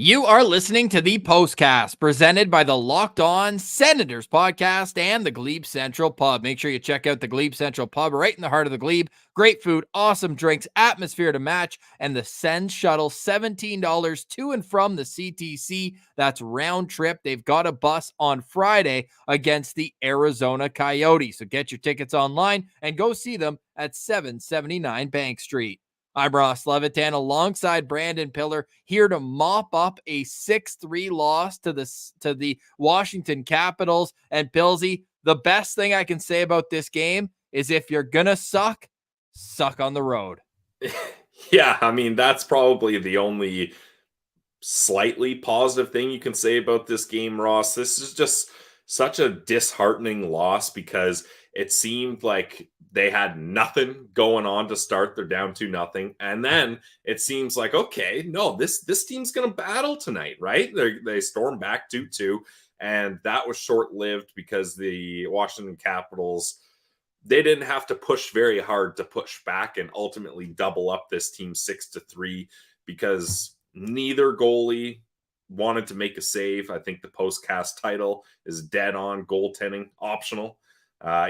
You are listening to the Postcast, presented by the Locked On Senators podcast and the Glebe Central Pub. Make sure you check out the Glebe Central Pub right in the heart of the Glebe. Great food, awesome drinks, atmosphere to match, and the Send Shuttle, $17 to and from the CTC. That's round trip. They've got a bus on Friday against the Arizona Coyotes. So get your tickets online and go see them at 779 Bank Street. I'm Ross Levitan alongside Brandon Piller, here to mop up a 6-3 loss to the Washington Capitals. And Pillsy, the best thing I can say about this game is if you're gonna suck on the road. Yeah, I mean, that's probably the only slightly positive thing you can say about this game, Ross. This is just such a disheartening loss because it seemed like they had nothing going on to start. They're down 2-0. And then it seems like, okay, no, this team's going to battle tonight, right? They stormed back 2-2, and that was short-lived because the Washington Capitals, they didn't have to push very hard to push back and ultimately double up this team 6-3 because neither goalie wanted to make a save. I think the Postcast title is dead on goaltending, optional.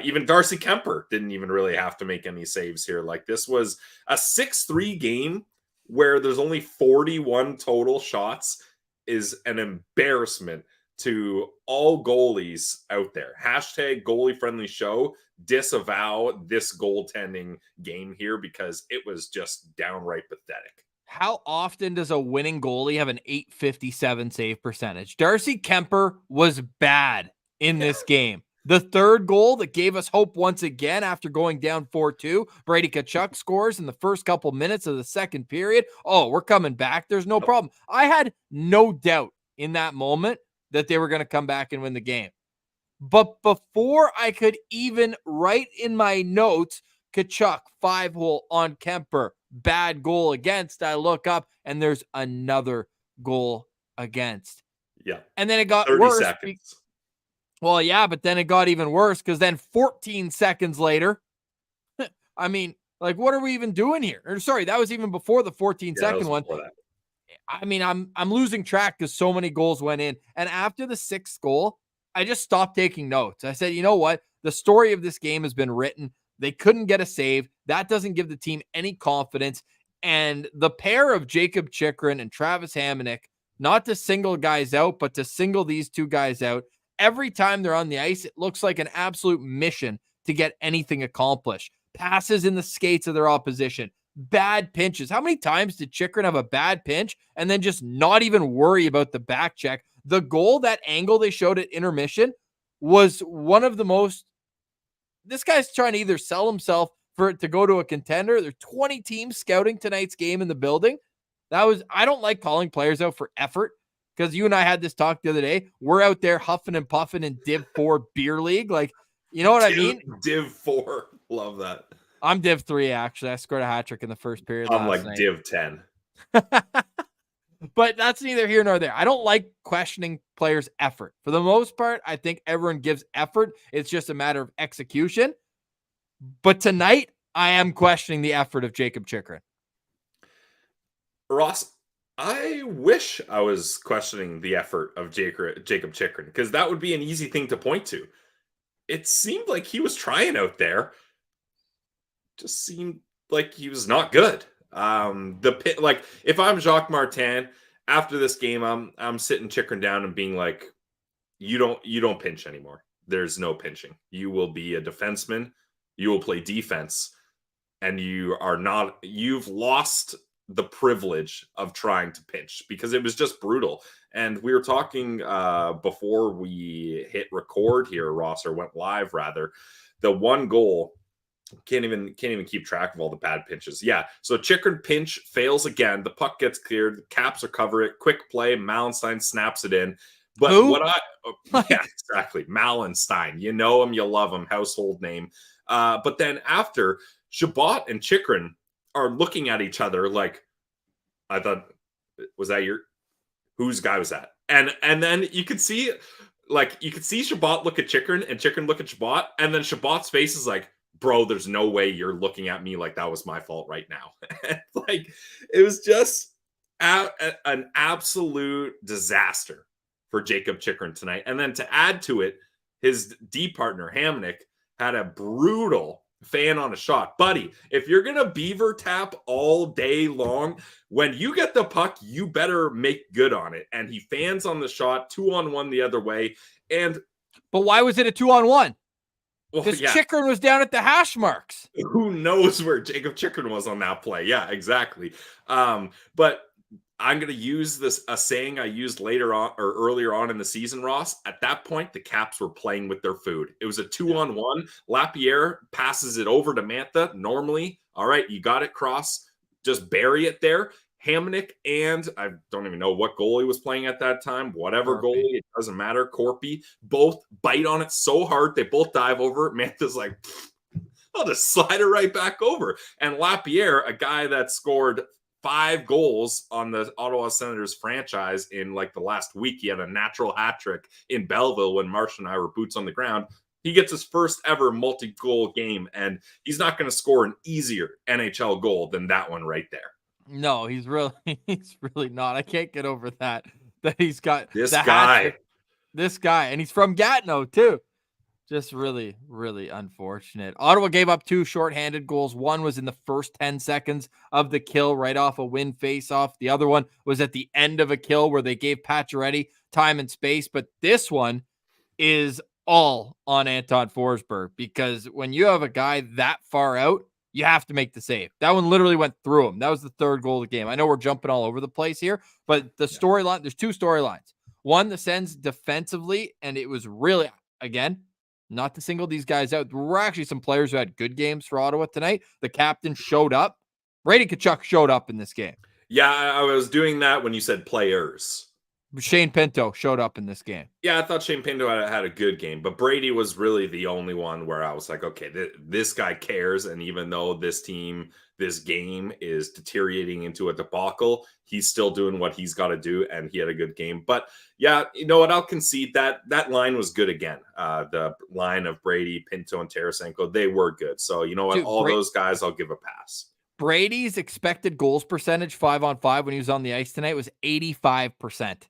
Even Darcy Kemper didn't even really have to make any saves here. Like, this was a 6-3 game where there's only 41 total shots is an embarrassment to all goalies out there. Hashtag goalie friendly show. Disavow this goaltending game here because it was just downright pathetic. How often does a winning goalie have an .857 save percentage? Darcy Kemper was bad in this game. The third goal that gave us hope once again after going down 4-2, Brady Tkachuk scores in the first couple minutes of the second period. Oh, we're coming back. There's no problem. I had no doubt in that moment that they were going to come back and win the game. But before I could even write in my notes, Tkachuk, 5-hole on Kemper, bad goal against, I look up and there's another goal against. Yeah. And then it got 30 worse. seconds. Well, yeah, but then it got even worse because then 14 seconds later, I mean, like, what are we even doing here? Or sorry, that was even before the 14-second one. I mean, I'm losing track because so many goals went in. And after the sixth goal, I just stopped taking notes. I said, you know what? The story of this game has been written. They couldn't get a save. That doesn't give the team any confidence. And the pair of Jakob Chychrun and Travis Hamonic, not to single guys out, but to single these two guys out, every time they're on the ice, it looks like an absolute mission to get anything accomplished. Passes in the skates of their opposition, bad pinches. How many times did Chychrun have a bad pinch and then just not even worry about the back check? The goal, that angle they showed at intermission, was one of the most. This guy's trying to either sell himself for it to go to a contender. There are 20 teams scouting tonight's game in the building. I don't like calling players out for effort because you and I had this talk the other day. We're out there huffing and puffing in Div 4 beer league. Like, you know what I mean? Div 4. Love that. I'm Div 3, actually. I scored a hat trick in the first period. I'm like night. Div 10. But that's neither here nor there. I don't like questioning players' effort. For the most part, I think everyone gives effort. It's just a matter of execution. But tonight, I am questioning the effort of Jakob Chychrun. Ross, I wish I was questioning the effort of Jakob Chychrun because that would be an easy thing to point to. It seemed like he was trying out there. Just seemed like he was not good. Like, if I'm Jacques Martin after this game, I'm sitting Chychrun down and being like, you don't pinch anymore. There's no pinching. You will be a defenseman. You will play defense, and you've lost the privilege of trying to pinch because it was just brutal. And we were talking before we hit record here, Ross, or went live rather. The one goal. Can't even keep track of all the bad pinches. Yeah, so Chychrun pinch fails again. The puck gets cleared. The Caps recover it. Quick play. Malenstein snaps it in. But yeah, exactly. Malenstein. You know him. You love him. Household name. But then after, Chabot and Chychrun are looking at each other like, I thought, whose guy was that? And then you could see Chabot look at Chychrun and Chychrun look at Chabot. And then Chabot's face is like, bro, there's no way you're looking at me like that was my fault right now. Like, it was just An absolute disaster for Jacob Chychrun tonight. And then to add to it, his D partner, Hamnick, had a brutal fan on a shot. Buddy, if you're going to beaver tap all day long, when you get the puck, you better make good on it. And he fans on the shot, 2-on-1 the other way. But why was it a 2-on-1? Because Well, Chychrun was down at the hash marks. Who knows where Jacob Chychrun was on that play? Yeah, exactly. But I'm going to use a saying I used later on or earlier on in the season, Ross. At that point, the Caps were playing with their food. It was a 2-on-1. Lapierre passes it over to Mantha. Normally, all right, you got it cross. Just bury it there. Hamnick and I don't even know what goalie was playing at that time. Whatever goalie, it doesn't matter. Corpy, both bite on it so hard. They both dive over it. Mantha's like, I'll just slide it right back over. And Lapierre, a guy that scored 5 goals on the Ottawa Senators franchise in like the last week. He had a natural hat trick in Belleville when Marsh and I were boots on the ground. He gets his first ever multi-goal game, and he's not going to score an easier NHL goal than that one right there. No, he's really not. I can't get over that he's got this guy, and he's from Gatineau too. Just really, really unfortunate. Ottawa gave up 2 shorthanded goals. One was in the first 10 seconds of the kill right off a win face-off. The other one was at the end of a kill where they gave Pacioretty time and space. But this one is all on Anton Forsberg, because when you have a guy that far out, you have to make the save. That one literally went through him. That was the 3rd goal of the game. I know we're jumping all over the place here, but the storyline, there's 2 storylines. One, the Sens defensively, and it was really, again, not to single these guys out. There were actually some players who had good games for Ottawa tonight. The captain showed up. Brady Tkachuk showed up in this game. Yeah, I was doing that when you said players. Shane Pinto showed up in this game. Yeah, I thought Shane Pinto had a good game, but Brady was really the only one where I was like, okay, this guy cares. And even though this game is deteriorating into a debacle, he's still doing what he's got to do, and he had a good game. But yeah, you know what? I'll concede that line was good again. The line of Brady, Pinto, and Tarasenko, they were good. So you know what? Dude, those guys, I'll give a pass. Brady's expected goals percentage 5-on-5 when he was on the ice tonight was 85%.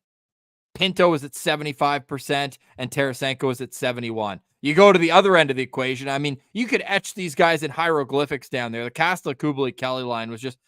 Pinto was at 75%, and Tarasenko was at 71%. You go to the other end of the equation. I mean, you could etch these guys in hieroglyphics down there. The Castla, Kubalik, Kelly line was just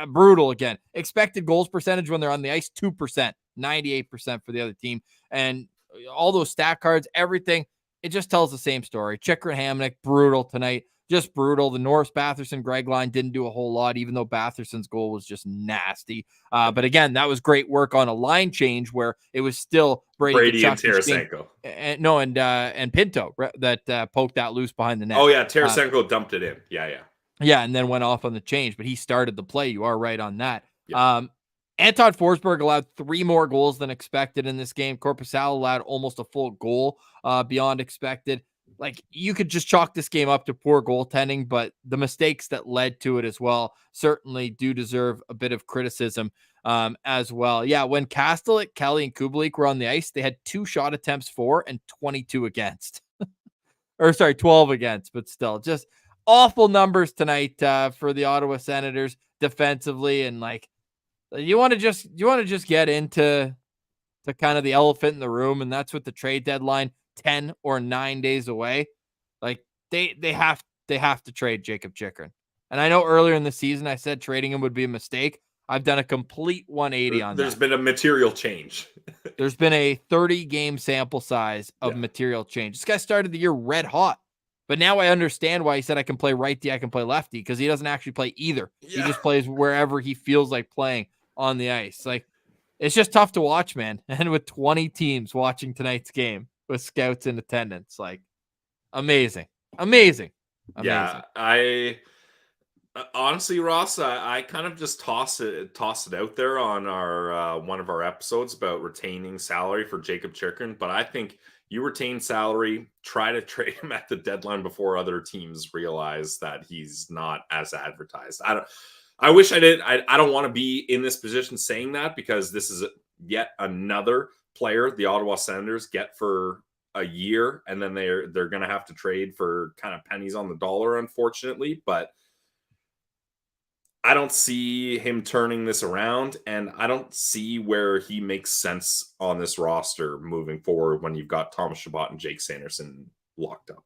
brutal again. Expected goals percentage when they're on the ice, 2%, 98% for the other team. And all those stat cards, everything, it just tells the same story. Chychrun, Hamnick, brutal tonight. Just brutal. The Norris, Batherson, Greg line didn't do a whole lot, even though Batherson's goal was just nasty. But again, that was great work on a line change where it was still Brady and Tarasenko. And Pinto that poked that loose behind the net. Oh, yeah, Tarasenko dumped it in. Yeah, and then went off on the change, but he started the play. You are right on that. Yeah. Anton Forsberg allowed 3 more goals than expected in this game. Korpisalo allowed almost a full goal beyond expected. Like, you could just chalk this game up to poor goaltending, but the mistakes that led to it as well certainly do deserve a bit of criticism as well. Yeah, when Kastelik, Kelly, and Kubalik were on the ice, they had 2 shot attempts for and 22 against. 12 against, but still just awful numbers tonight for the Ottawa Senators defensively. And like, you want to just get into kind of the elephant in the room, and that's with the trade deadline 10 or 9 days away. Like, they have to trade Jacob Chychrun. And I know earlier in the season I said trading him would be a mistake. I've done a complete 180 on that. There's been a material change. There's been a 30-game sample size of material change. This guy started the year red hot, but now I understand why he said I can play righty, I can play lefty, because he doesn't actually play either. Yeah. He just plays wherever he feels like playing on the ice. Like, it's just tough to watch, man. And with 20 teams watching tonight's game with scouts in attendance, like, amazing. Yeah, I honestly, Ross, I kind of just toss it out there on our one of our episodes about retaining salary for Jacob Chychrun, but I think you retain salary, try to trade him at the deadline before other teams realize that he's not as advertised. I wish I did. I don't want to be in this position saying that, because this is yet another player the Ottawa Senators get for a year, and then they're going to have to trade for kind of pennies on the dollar, unfortunately. But I don't see him turning this around, and I don't see where he makes sense on this roster moving forward when you've got Thomas Chabot and Jake Sanderson locked up.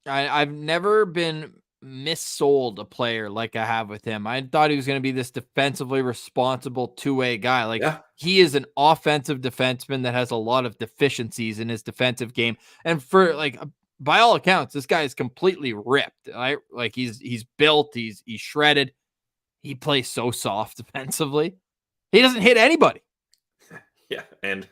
I've never been missold a player like I have with him. I thought he was going to be this defensively responsible two-way guy. Like, Yeah. he is an offensive defenseman that has a lot of deficiencies in his defensive game. And for like, by all accounts, this guy is completely ripped. Right? Like he's built, he's shredded. He plays so soft defensively. He doesn't hit anybody. Yeah. And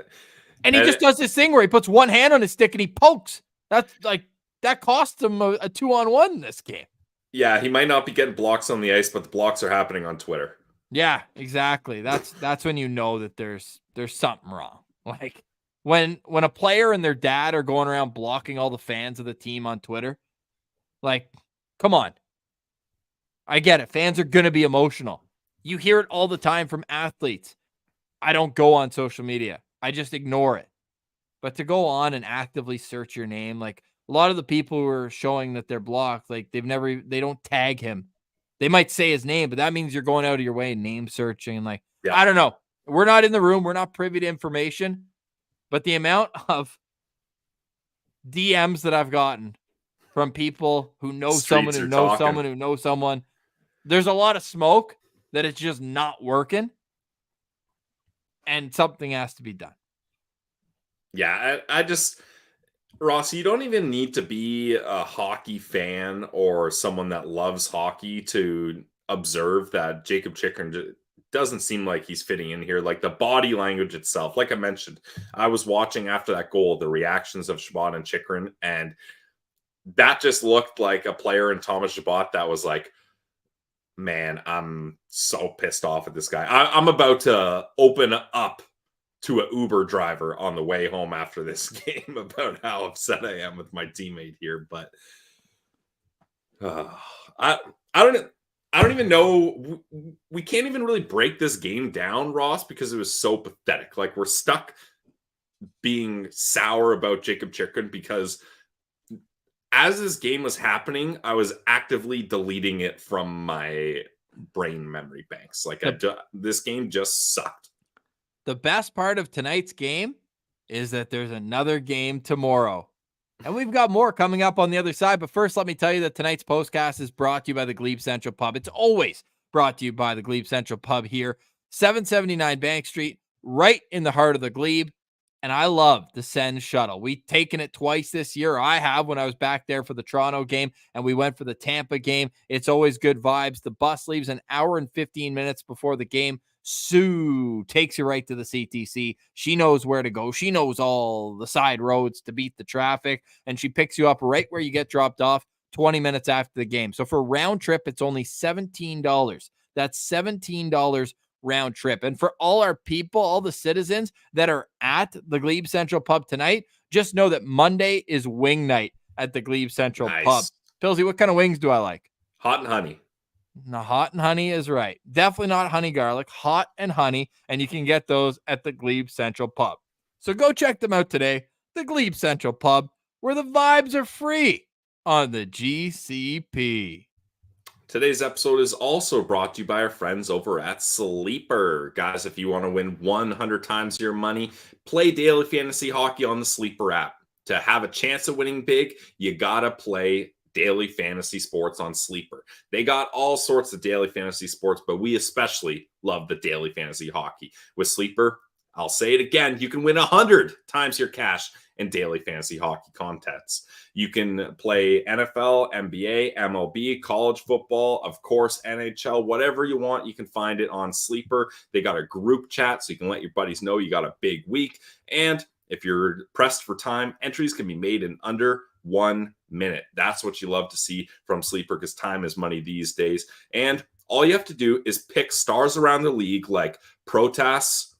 he just does this thing where he puts one hand on his stick and he pokes. That's like, that costs him a 2-on-1 in this game. Yeah, he might not be getting blocks on the ice, but the blocks are happening on Twitter. Yeah, exactly. That's when you know that there's something wrong. Like when a player and their dad are going around blocking all the fans of the team on Twitter. Like, come on. I get it. Fans are going to be emotional. You hear it all the time from athletes. I don't go on social media. I just ignore it. But to go on and actively search your name, like a lot of the people who are showing that they're blocked, like they don't tag him. They might say his name, but that means you're going out of your way name searching. Like, yeah. I don't know. We're not in the room. We're not privy to information, but the amount of DMs that I've gotten from people who know someone who knows someone who knows someone, there's a lot of smoke that it's just not working and something has to be done. Yeah, I just, Ross, you don't even need to be a hockey fan or someone that loves hockey to observe that Jacob Chychrun doesn't seem like he's fitting in here. Like the body language itself, like I mentioned, I was watching after that goal, the reactions of Chabot and Chychrun, and that just looked like a player in Thomas Chabot that was like, man, I'm so pissed off at this guy. I'm about to open up to an Uber driver on the way home after this game about how upset I am with my teammate here. But I don't even know. We can't even really break this game down, Ross, because it was so pathetic. Like we're stuck being sour about Jacob Chychrun because as this game was happening, I was actively deleting it from my brain memory banks. Like this game just sucked. The best part of tonight's game is that there's another game tomorrow. And we've got more coming up on the other side. But first, let me tell you that tonight's Postcast is brought to you by the Glebe Central Pub. It's always brought to you by the Glebe Central Pub here, 779 Bank Street, right in the heart of the Glebe. And I love the Sens shuttle. We've taken it twice this year. I have when I was back there for the Toronto game, and we went for the Tampa game. It's always good vibes. The bus leaves an hour and 15 minutes before the game. Sue takes you right to the CTC. She knows where to go. She knows all the side roads to beat the traffic, and she picks you up right where you get dropped off 20 minutes after the game. So for round trip, it's only $17. That's $17 round trip. And for all our people, all the citizens that are at the Glebe Central Pub tonight, just know that Monday is wing night at the Glebe Central Pub. Pillsy, what kind of wings do I like? Hot and honey. No, hot and honey is right. Definitely not honey garlic, hot and honey. And you can get those at the Glebe Central Pub. So go check them out today. The Glebe Central Pub, where the vibes are free on the GCP. Today's episode is also brought to you by our friends over at Sleeper. Guys, if you want to win 100 times your money, play daily fantasy hockey on the Sleeper app. To have a chance of winning big, you got to play daily fantasy sports on Sleeper. They got all sorts of daily fantasy sports, but we especially love the daily fantasy hockey. With Sleeper, I'll say it again, you can win 100 times your cash in daily fantasy hockey contests. You can play NFL, NBA, MLB, college football, of course, NHL, whatever you want, you can find it on Sleeper. They got a group chat so you can let your buddies know you got a big week. And if you're pressed for time, entries can be made in under 1 minute. That's what you love to see from Sleeper because time is money these days. And all you have to do is pick stars around the league like Protas,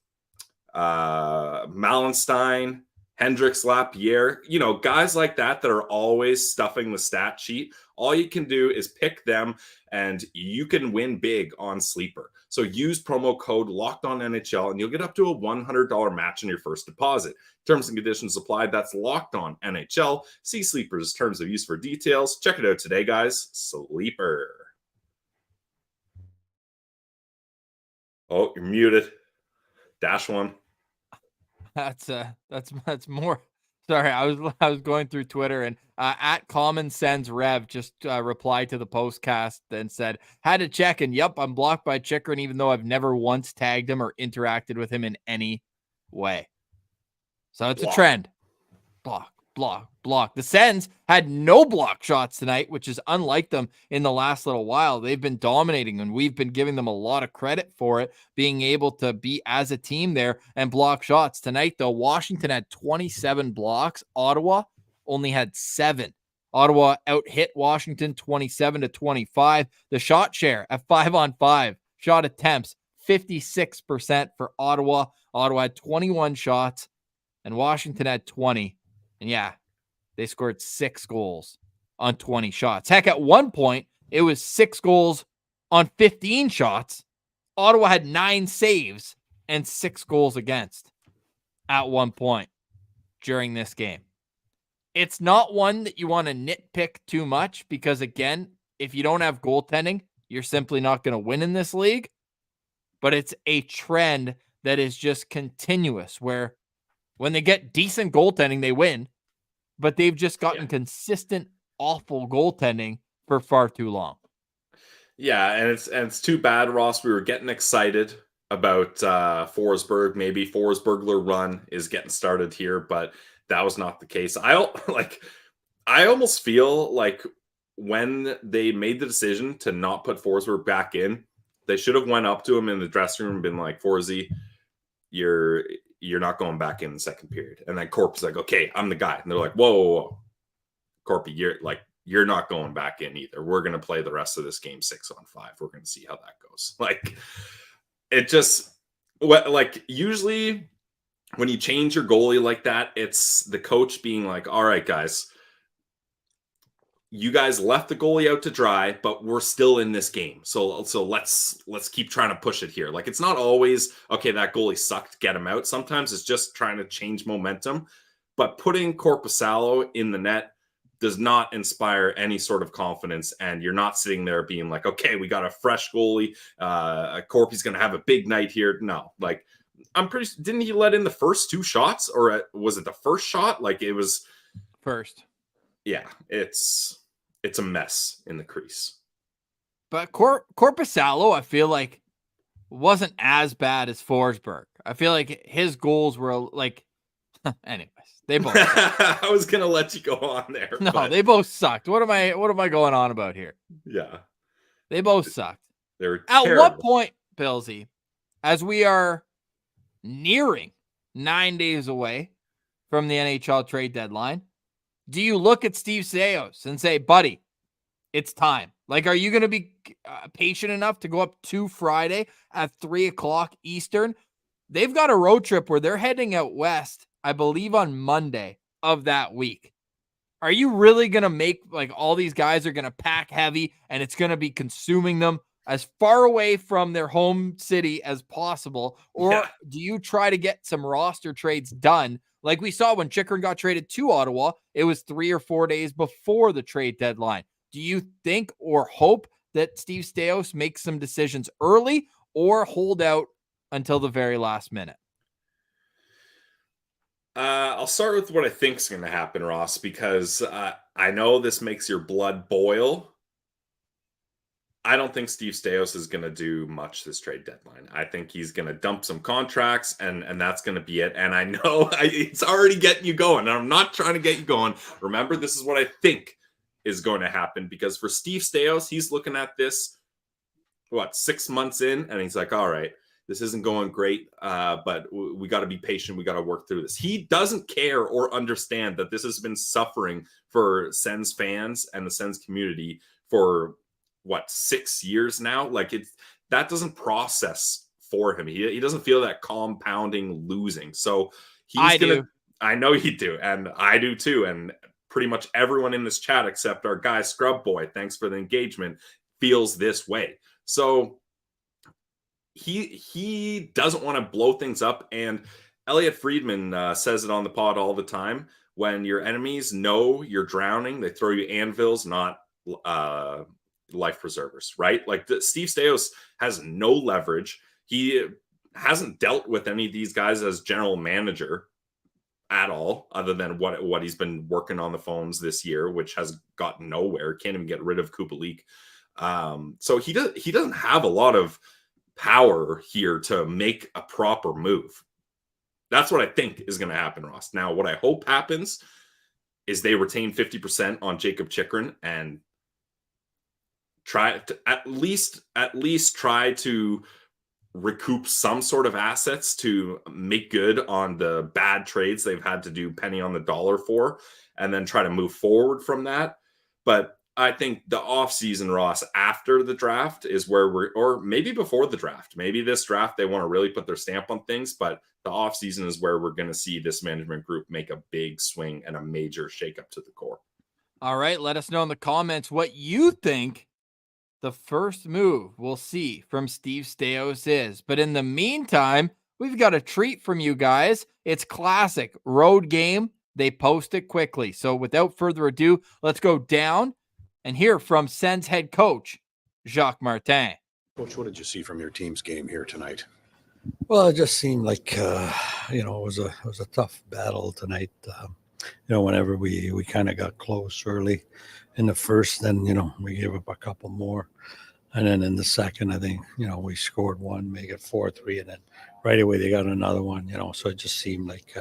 Malenstein, Hendricks, Lapierre, guys like that are always stuffing the stat sheet. All you can do is pick them and you can win big on Sleeper. So use promo code LOCKEDONNHL and you'll get up to a $100 match on your first deposit. Terms and conditions applied. That's Locked On NHL. See Sleeper's terms of use for details. Check it out today, guys. Sleeper. Oh, you're muted. Dash one. That's more. Sorry, I was going through Twitter, and at Common Sense Rev just replied to the postcast and said, had to check, and yep, I'm blocked by Chychrun, even though I've never once tagged him or interacted with him in any way. So it's a trend. Block. The Sens had no block shots tonight, which is unlike them in the last little while. They've been dominating, and we've been giving them a lot of credit for it, being able to be as a team there and block shots. Tonight, though, Washington had 27 blocks. Ottawa only had 7. Ottawa out-hit Washington 27-25. The shot share at 5-on-5, shot attempts, 56% for Ottawa. Ottawa had 21 shots, and Washington had 20. And yeah, they scored 6 goals on 20 shots. Heck, at one point, it was 6 goals on 15 shots. Ottawa had 9 saves and 6 goals against at one point during this game. It's not one that you want to nitpick too much because, again, if you don't have goaltending, you're simply not going to win in this league. But it's a trend that is just continuous where when they get decent goaltending, they win. But they've just gotten consistent, awful goaltending for far too long. Yeah, and it's too bad, Ross. We were getting excited about Forsberg. Maybe Forsbergler run is getting started here, but that was not the case. I almost feel like when they made the decision to not put Forsberg back in, they should have went up to him in the dressing room and been like, "Forsy, you're not going back in the second period." And then Corp is like, "Okay, I'm the guy." And they're like, whoa. Corpy, you're not going back in either. We're going to play the rest of this game 6-on-5. We're going to see how that goes. Like, it just, usually when you change your goalie like that, it's the coach being like, all right, guys, you guys left the goalie out to dry, but we're still in this game. So let's keep trying to push it here. Like, it's not always, okay, that goalie sucked, get him out. Sometimes it's just trying to change momentum. But putting Korpisalo in the net does not inspire any sort of confidence. And you're not sitting there being like, okay, we got a fresh goalie. Corpy's going to have a big night here. No, like, didn't he let in the first 2 shots, or was it the first shot? Like, it was first. Yeah, it's a mess in the crease. But Korpisalo, I feel like, wasn't as bad as Forsberg. I feel like his goals were like, anyways, they both sucked. I was gonna let you go on there. No, but they both sucked. What am I going on about here? Yeah, they both sucked. They were terrible. At what point, Billsy, as we are nearing 9 days away from the NHL trade deadline, do you look at Steve Staios and say, buddy, it's time? Like, are you going to be patient enough to go up to Friday at 3:00 Eastern? They've got a road trip where they're heading out west, I believe, on Monday of that week. Are you really going to make, like, all these guys are going to pack heavy and it's going to be consuming them as far away from their home city as possible? Or do you try to get some roster trades done? Like we saw when Chychrun got traded to Ottawa, it was 3 or 4 days before the trade deadline. Do you think or hope that Steve Staios makes some decisions early or hold out until the very last minute? I'll start with what I think is going to happen, Ross, because I know this makes your blood boil. I don't think Steve Staios is going to do much this trade deadline. I think he's going to dump some contracts, and that's going to be it. And I know it's already getting you going. And I'm not trying to get you going. Remember, this is what I think is going to happen, because for Steve Staios, he's looking at this, 6 months in, and he's like, all right, this isn't going great, but we got to be patient. We got to work through this. He doesn't care or understand that this has been suffering for Sens fans and the Sens community for 6 years now. Like, that doesn't process for him. He doesn't feel that compounding losing. So I know you do, and I do too, and pretty much everyone in this chat except our guy Scrub Boy, thanks for the engagement, feels this way. So he doesn't want to blow things up. And Elliot Friedman says it on the pod all the time: when your enemies know you're drowning, they throw you anvils, not life preservers, right? Like, Steve Staios has no leverage. He hasn't dealt with any of these guys as general manager at all, other than what he's been working on the phones this year, which has gotten nowhere. Can't even get rid of Kubalik. So he doesn't have a lot of power here to make a proper move. That's what I think is going to happen, Ross. Now, what I hope happens is they retain 50% on Jacob Chychrun and try to at least try to recoup some sort of assets to make good on the bad trades they've had to do penny on the dollar for, and then try to move forward from that. But I think the offseason, Ross, after the draft is where or maybe before the draft, maybe this draft, they want to really put their stamp on things, but the offseason is where we're going to see this management group make a big swing and a major shakeup to the core. All right. Let us know in the comments what you think the first move we'll see from Steve Staios is. But in the meantime, we've got a treat from you guys. It's classic road game. They post it quickly. So without further ado, let's go down and hear from Sens head coach, Jacques Martin. Coach, what did you see from your team's game here tonight? Well, it just seemed like, it was a tough battle tonight. Whenever we kind of got close early in the first, then, we gave up a couple more. And then in the second, I think, we scored one, make it 4-3. And then right away, they got another one, so it just seemed like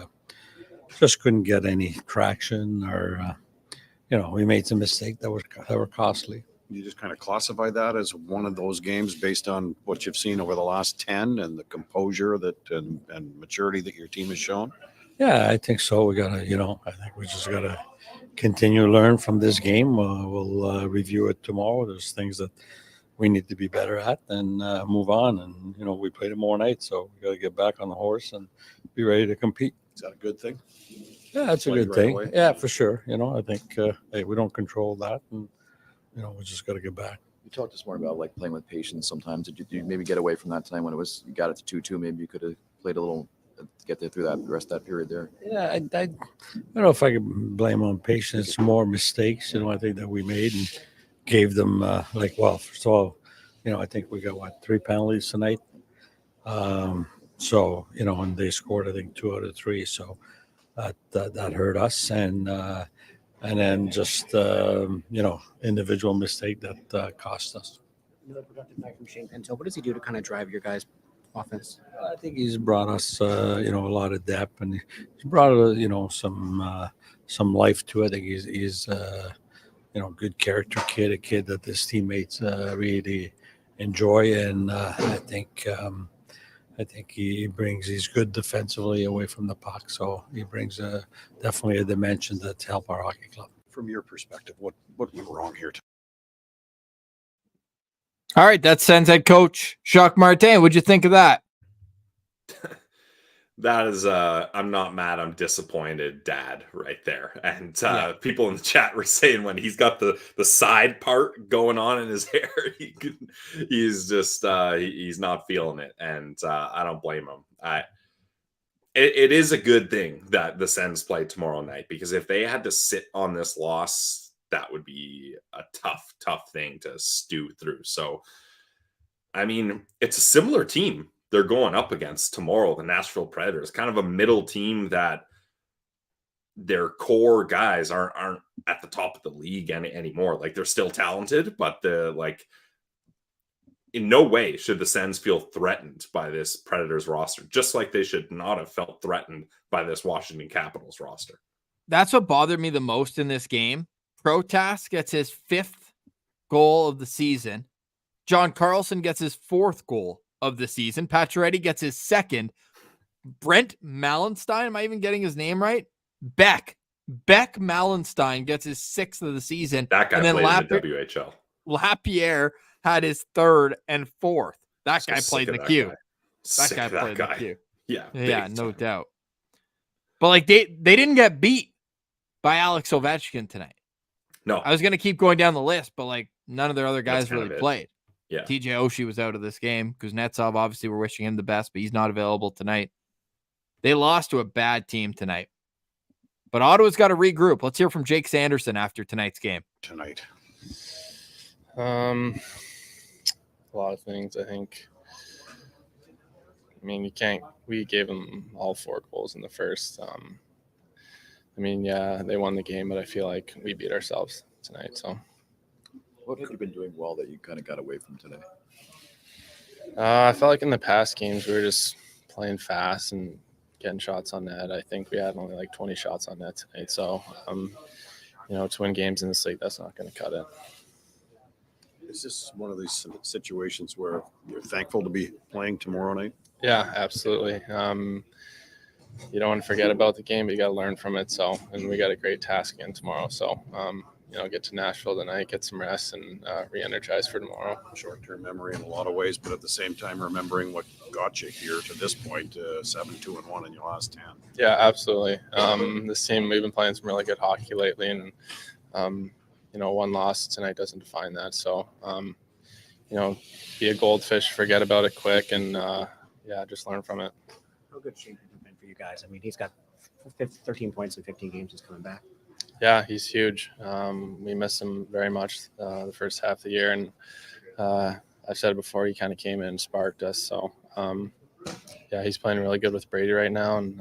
just couldn't get any traction or, we made some mistakes that were costly. You just kind of classify that as one of those games based on what you've seen over the last 10 and the composure and maturity that your team has shown? Yeah, I think so. We got to, I think we just got to continue to learn from this game. We'll review it tomorrow. There's things that we need to be better at and move on. And, we played tomorrow night, so we got to get back on the horse and be ready to compete. Is that a good thing? Yeah, that's a good thing. Away? Yeah, for sure. I think we don't control that. And, we just got to get back. You talked this morning about like playing with patience sometimes. Did you maybe get away from that tonight when you got it to 2-2? Maybe you could have played a little to get there through that the rest of that period there. Yeah, I don't know if I could blame on patience. It's more mistakes, I think that we made and gave them first of all, I think we got 3 penalties tonight. And they scored, I think 2 out of 3. So that hurt us. And then just, individual mistake that cost us. Another productive night from Shane Pinto. What does he do to kind of drive your guys' offense? I think he's brought us, a lot of depth, and he's brought, some life to it. I think he's good character kid, a kid that his teammates really enjoy, and I think he's good defensively away from the puck, so he brings definitely a dimension that help our hockey club. From your perspective, what went wrong here? All right, that's Sens head coach Jacques Martin. What'd you think of that? That is I'm not mad, I'm disappointed dad right there. And people in the chat were saying when he's got the side part going on in his hair, he's just he's not feeling it. And I don't blame him. It is a good thing that the Sens play tomorrow night, because if they had to sit on this loss, that would be a tough thing to stew through. So, I mean, it's a similar team they're going up against tomorrow, the Nashville Predators, kind of a middle team that their core guys aren't at the top of the league anymore. Like, they're still talented, but in no way should the Sens feel threatened by this Predators roster, just like they should not have felt threatened by this Washington Capitals roster. That's what bothered me the most in this game. Protas gets his 5th goal of the season. John Carlson gets his 4th goal of the season. Pacioretty gets his 2nd. Brent Mallenstein, am I even getting his name right? Beck Mallenstein gets his 6th of the season. That guy played in the WHL. Lapierre had his 3rd and 4th. That guy played in the queue. That guy played in the queue. Yeah, no doubt. But they didn't get beat by Alex Ovechkin tonight. No. I was going to keep going down the list, but none of their other guys really played. Yeah. TJ Oshie was out of this game. Kuznetsov, obviously, we're wishing him the best, but he's not available tonight. They lost to a bad team tonight. But Ottawa's got to regroup. Let's hear from Jake Sanderson after tonight's game. A lot of things, I think. I mean, we gave them all 4 goals in the first. I mean, yeah, they won the game, but I feel like we beat ourselves tonight. So, What have you been doing well that you kind of got away from today? I felt like in the past games we were just playing fast and getting shots on net. I think we had only like 20 shots on net tonight. So, to win games in this league, that's not going to cut it. Is this one of these situations where you're thankful to be playing tomorrow night? Yeah, absolutely. You don't want to forget about the game, but you got to learn from it. So, and we got a great task again tomorrow. So, get to Nashville tonight, get some rest, and re-energize for tomorrow. Short-term memory in a lot of ways, but at the same time, remembering what got you here to this point, 7-2-1 in your last 10. Yeah, absolutely. This team, we've been playing some really good hockey lately, and one loss tonight doesn't define that. So, be a goldfish, forget about it quick, and just learn from it. How good Shane Pinto been for you guys? I mean, he's got 13 points in 15 games. He's coming back. Yeah, he's huge. We miss him very much the first half of the year, and I've said it before, he kind of came in and sparked us. So, he's playing really good with Brady right now, and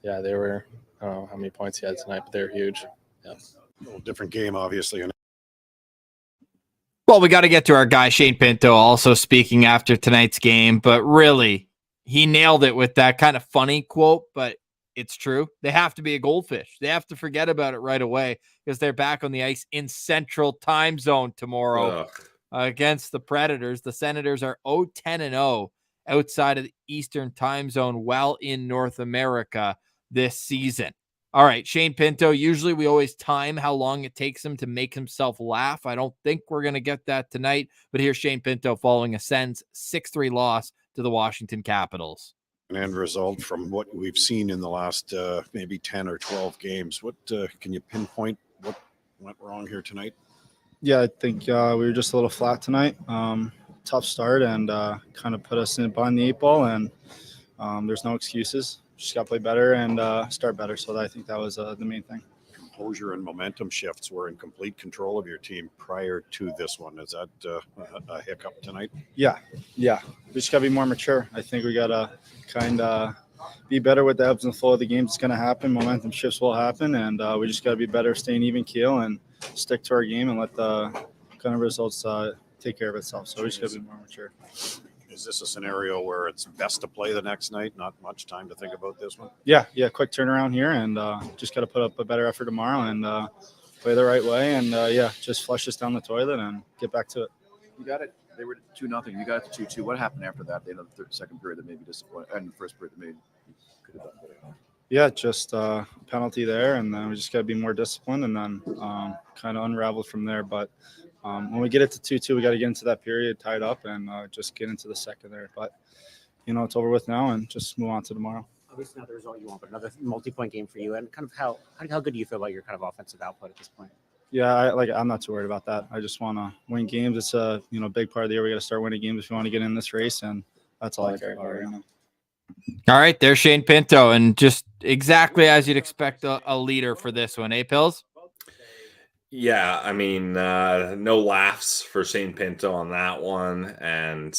they were, I don't know how many points he had tonight, but they're huge. Yeah. A little different game, obviously. Well, we got to get to our guy, Shane Pinto, also speaking after tonight's game, but really, he nailed it with that kind of funny quote, but it's true. They have to be a goldfish. They have to forget about it right away because they're back on the ice in Central Time Zone tomorrow against the Predators. The Senators are 0-10-0 outside of the Eastern Time Zone while in North America this season. All right, Shane Pinto, usually we always time how long it takes him to make himself laugh. I don't think we're going to get that tonight, but here's Shane Pinto following a Sens 6-3 loss to the Washington Capitals. An end result from what we've seen in the last maybe 10 or 12 games. What can you pinpoint what went wrong here tonight? Yeah, I think we were just a little flat tonight. Tough start and kind of put us in behind the 8 ball, and there's no excuses. Just got to play better and start better. So I think that was the main thing. Composure and momentum shifts were in complete control of your team prior to this one. Is that a hiccup tonight? Yeah. We just got to be more mature. I think we got to kind of be better with the ebbs and flow of the games. It's going to happen. Momentum shifts will happen, and we just got to be better, staying even keel and stick to our game and let the kind of results take care of itself. So we just got to be more mature. Is this a scenario where it's best to play the next night? Not much time to think about this one? Yeah, quick turnaround here, and just got to put up a better effort tomorrow and play the right way, and just flush this down the toilet and get back to it. You got it. They were 2-0. You got it to 2-2. What happened after that? The end of the second period that made you disappointed, and the first period that made you could have done better. Yeah, just penalty there, and then we just got to be more disciplined, and then kind of unraveled from there. But when we get it to 2-2, we got to get into that period tied up and just get into the second there. But it's over with now, and just move on to tomorrow. Obviously, not the result you want, but another multi-point game for you. And kind of how good do you feel about your kind of offensive output at this point? Yeah, I'm not too worried about that. I just want to win games. It's a big part of the year. We got to start winning games if we want to get in this race, and that's all I care about right now. All right, there's Shane Pinto, and just exactly as you'd expect a leader for this one, Pills? Yeah, I mean, no laughs for Shane Pinto on that one, and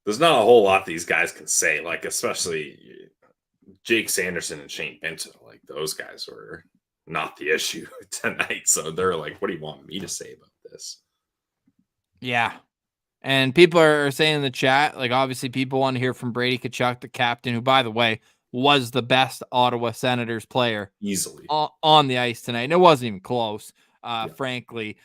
there's not a whole lot these guys can say, like especially Jake Sanderson and Shane Pinto. Like those guys were not the issue tonight, so they're like, what do you want me to say about this? Yeah. And people are saying in the chat, like obviously people want to hear from Brady Tkachuk, the captain, who, by the way, was the best Ottawa Senators player easily on the ice tonight. And it wasn't even close, frankly.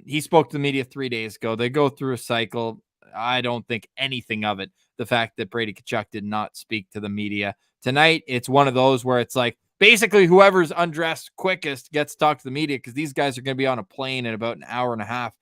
He spoke to the media 3 days ago. They go through a cycle. I don't think anything of it. The fact that Brady Tkachuk did not speak to the media tonight, it's one of those where it's like basically whoever's undressed quickest gets to talk to the media because these guys are going to be on a plane in about an hour and a half.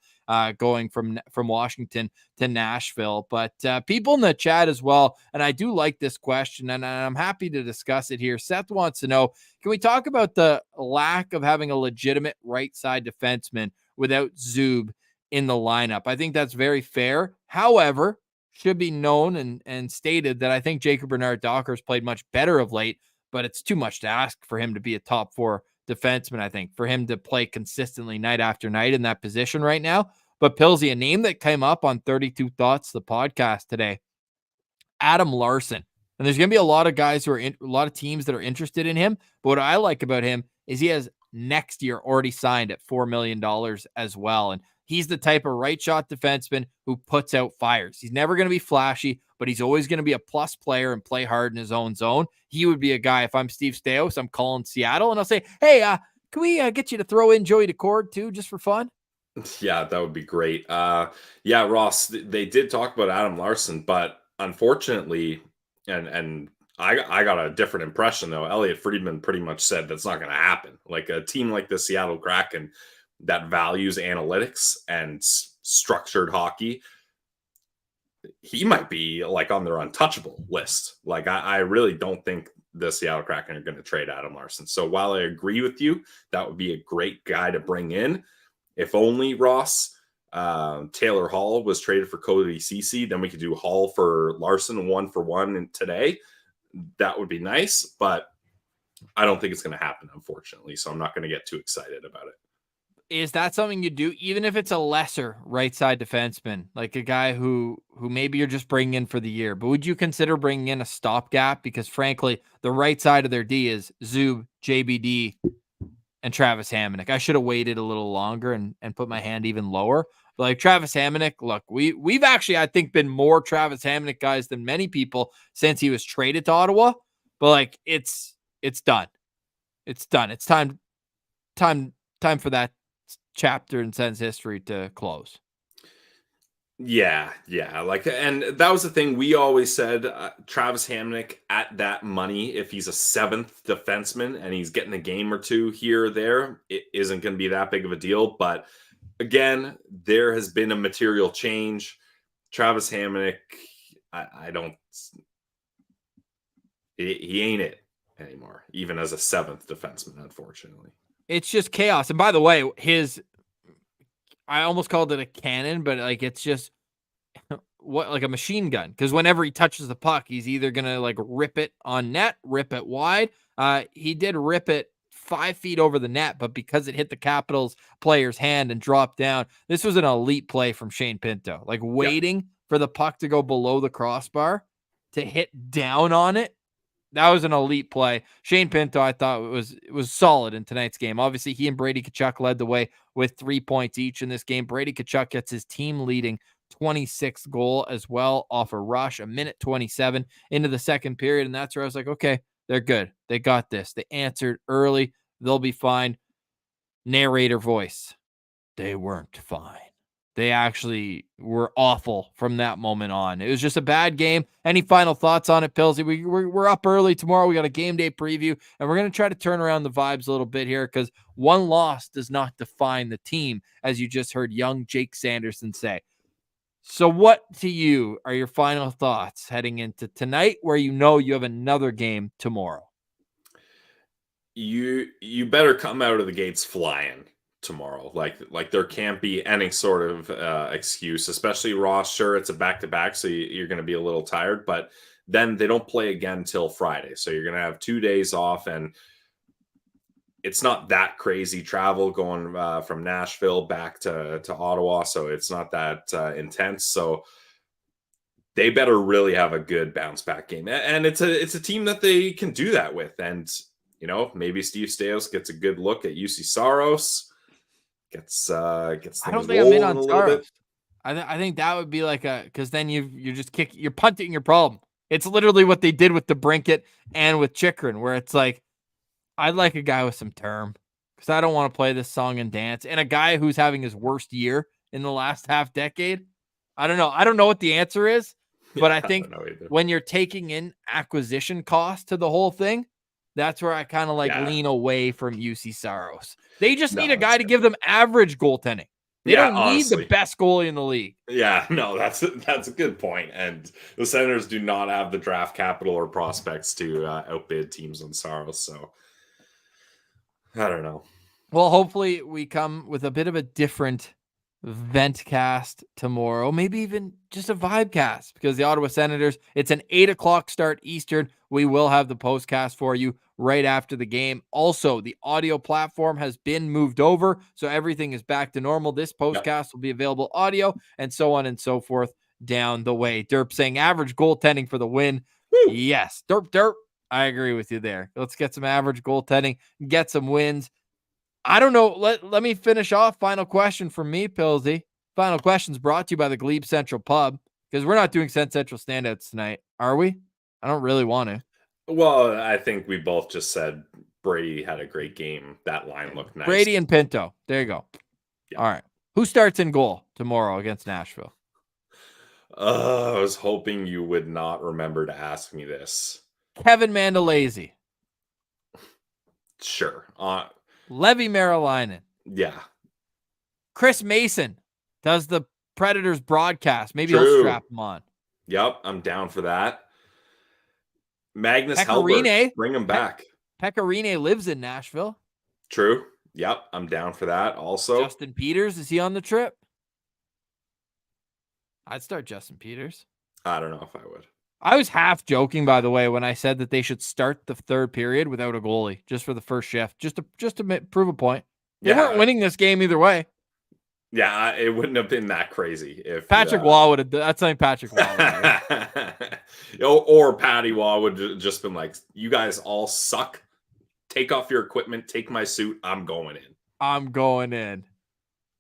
Going from Washington to Nashville. But people in the chat as well, and I do like this question, and I'm happy to discuss it here. Seth wants to know, can we talk about the lack of having a legitimate right side defenseman without Zub in the lineup? I think that's very fair. However, should be known and stated that I think Jacob Bernard-Docker's played much better of late, but it's too much to ask for him to be a top 4 defenseman, I think, for him to play consistently night after night in that position right now. But Pillsy, a name that came up on 32 Thoughts, the podcast today, Adam Larson. And there's going to be a lot of guys who are a lot of teams that are interested in him. But what I like about him is he has next year already signed at $4 million as well. And he's the type of right shot defenseman who puts out fires. He's never going to be flashy, but he's always going to be a plus player and play hard in his own zone. He would be a guy, if I'm Steve Stais, I'm calling Seattle and I'll say, hey, can we get you to throw in Joey Decord too, just for fun? Yeah, that would be great. Yeah, Ross, they did talk about Adam Larson, but unfortunately, and I got a different impression though. Elliot Friedman pretty much said that's not going to happen. Like a team like the Seattle Kraken that values analytics and structured hockey, he might be like on their untouchable list. Like I really don't think the Seattle Kraken are going to trade Adam Larson. So while I agree with you, that would be a great guy to bring in. If only Ross, Taylor Hall was traded for Cody Ceci, then we could do Hall for Larson 1-for-1 today. That would be nice, but I don't think it's going to happen, unfortunately. So I'm not going to get too excited about it. Is that something you do, even if it's a lesser right side defenseman, like a guy who maybe you're just bringing in for the year, but would you consider bringing in a stopgap? Because frankly, the right side of their D is Zub, JBD, and Travis Hamonic. I should have waited a little longer and put my hand even lower. But like Travis Hamonic, look, we've actually, I think, been more Travis Hamonic guys than many people since he was traded to Ottawa. But like it's done. It's done. It's time for that chapter in Sens history to close. Yeah. Like, and that was the thing we always said, Travis Hamonic at that money, if he's a seventh defenseman and he's getting a game or two here or there, it isn't going to be that big of a deal. But again, there has been a material change. Travis Hamonic, I don't, he ain't it anymore, even as a seventh defenseman, unfortunately. It's just chaos. And by the way, I almost called it a cannon, but like it's just like a machine gun. Because whenever he touches the puck, he's either gonna like rip it on net, rip it wide. He did rip it 5 feet over the net, but because it hit the Capitals player's hand and dropped down, this was an elite play from Shane Pinto. Like waiting for the puck to go below the crossbar to hit down on it. That was an elite play. Shane Pinto, I thought it was solid in tonight's game. Obviously, he and Brady Tkachuk led the way with 3 points each in this game. Brady Tkachuk gets his team leading 26th goal as well off a rush, 1:27 into the second period. And that's where I was like, okay, they're good. They got this. They answered early. They'll be fine. Narrator voice. They weren't fine. They actually were awful from that moment on. It was just a bad game. Any final thoughts on it, Pillsy? We're up early tomorrow. We got a game day preview, and we're going to try to turn around the vibes a little bit here because one loss does not define the team, as you just heard young Jake Sanderson say. So what to you are your final thoughts heading into tonight where you know you have another game tomorrow? You better come out of the gates flying tomorrow. Like there can't be any sort of excuse, especially Ross. Sure, it's a back-to-back, so you're going to be a little tired, but then they don't play again till Friday. So you're going to have 2 days off, and it's not that crazy travel going from Nashville back to Ottawa. So it's not that intense. So they better really have a good bounce back game. And it's a team that they can do that with. And, you know, maybe Steve Stais gets a good look at UC Saros. Gets I don't think I'm in on Saros. I think that would be like because then you're punting your problem. It's literally what they did with the Brinket and with Chikrin, where it's like, I'd like a guy with some term because I don't want to play this song and dance. And a guy who's having his worst year in the last half decade. I don't know. I don't know what the answer is, but I think when you're taking in acquisition cost to the whole thing, that's where I kind of lean away from UC Saros. They just need a guy to give them average goaltending. They don't need the best goalie in the league. Yeah, no, that's a good point. And the Senators do not have the draft capital or prospects to outbid teams on Saros. So I don't know. Well, hopefully we come with a bit of a different ventcast tomorrow, maybe even just a vibecast, because the Ottawa Senators, it's an 8:00 start Eastern. We will have the postcast for you right after the game. Also, the audio platform has been moved over, so everything is back to normal. This postcast will be available audio and so on and so forth. down the way. Derp saying average goaltending for the win. Woo. Yes, derp. I agree with you there. Let's get some average goaltending, get some wins. I don't know. Let me finish off. Final question from me, Pillsy. Final questions brought to you by the Glebe Central Pub, because we're not doing Sent Central standouts tonight, are we? I don't really want to. Well, I think we both just said Brady had a great game. That line looked nice. Brady and Pinto. There you go. Yeah. All right. Who starts in goal tomorrow against Nashville? I was hoping you would not remember to ask me this. Kevin Mandolese. Sure. Levi Marilainen. Yeah. Chris Mason does the Predators broadcast. Maybe True. he'll strap him on. Yep, I'm down for that. Magnus Pecorine. Helbert, bring him back. Pecorine lives in Nashville. True. Yep, I'm down for that also. Justin Peters, is he on the trip? I'd start Justin Peters. I don't know if I would. I was half joking, by the way, when I said that they should start the third period without a goalie just for the first shift, just to prove a point. They weren't winning this game either way. Yeah, it wouldn't have been that crazy if Patrick Waugh would have. That's something Patrick Waugh would have. Or Patty Waugh would have just been like, "You guys all suck. Take off your equipment. Take my suit. I'm going in." I'm going in.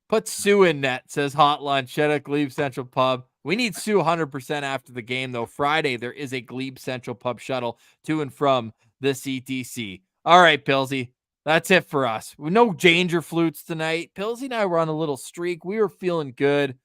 Put Sue in net, says Hotline. Shout out Glebe Central Pub. We need Sue 100% after the game, though. Friday, there is a Glebe Central Pub shuttle to and from the CTC. All right, Pillsy. That's it for us. No Danger Flutes tonight. Pillsy and I were on a little streak. We were feeling good.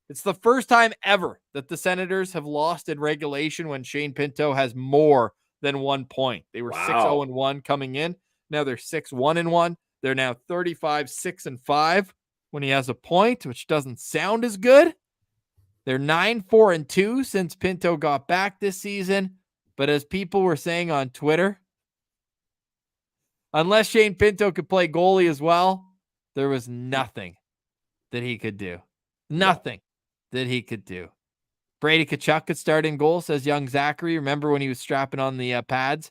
It's the first time ever that the Senators have lost in regulation when Shane Pinto has more than 1 point. They were 6-0-1 coming in. Now they're 6-1-1. They're now 35-6-5 when he has a point, which doesn't sound as good. They're 9-4-2 since Pinto got back this season. But as people were saying on Twitter, unless Shane Pinto could play goalie as well, there was nothing that he could do. Nothing that he could do. Brady Tkachuk could start in goal, says young Zachary. Remember when he was strapping on the pads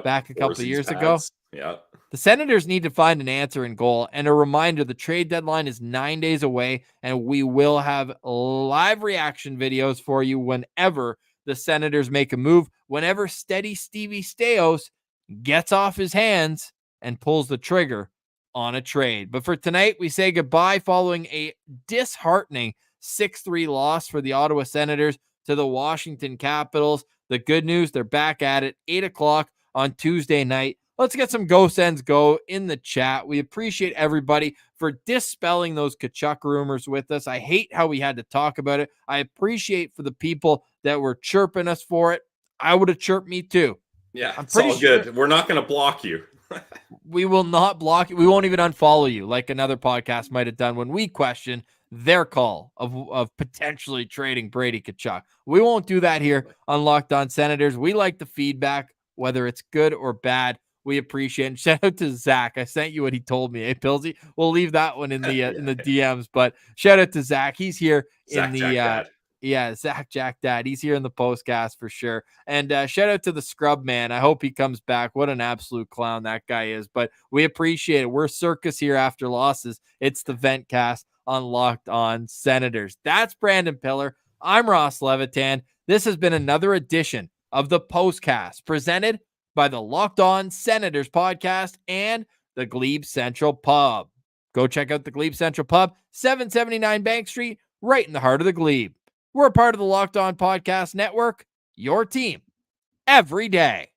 back a couple of years ago? Yep. The Senators need to find an answer in goal. And a reminder, the trade deadline is 9 days away, and we will have live reaction videos for you whenever the Senators make a move, whenever Steady Stevie Steos gets off his hands and pulls the trigger on a trade. But for tonight, we say goodbye following a disheartening 6-3 loss for the Ottawa Senators to the Washington Capitals. The good news, they're back at it, 8 o'clock on Tuesday night. Let's get some Go Sens Go in the chat. We appreciate everybody for dispelling those Tkachuk rumors with us. I hate how we had to talk about it. I appreciate for the people that were chirping us for it. I would have chirped me too. Yeah, it's all good. We're not going to block you. We will not block you. We won't even unfollow you like another podcast might have done when we question their call of potentially trading Brady Tkachuk. We won't do that here on Locked On Senators. We like the feedback, whether it's good or bad. We appreciate it. Shout out to Zach. I sent you what he told me. Hey, Pillsy. We'll leave that one in the in the DMs. But shout out to Zach. He's here Zach, in the Zach Jack Dad. He's here in the postcast for sure. And shout out to the Scrub Man. I hope he comes back. What an absolute clown that guy is. But we appreciate it. We're circus here after losses. It's the Ventcast on Locked On Senators. That's Brandon Piller. I'm Ross Levitan. This has been another edition of the Postcast presented by the Locked On Senators podcast and the Glebe Central Pub. Go check out the Glebe Central Pub, 779 Bank Street, right in the heart of the Glebe. We're a part of the Locked On Podcast Network, your team every day.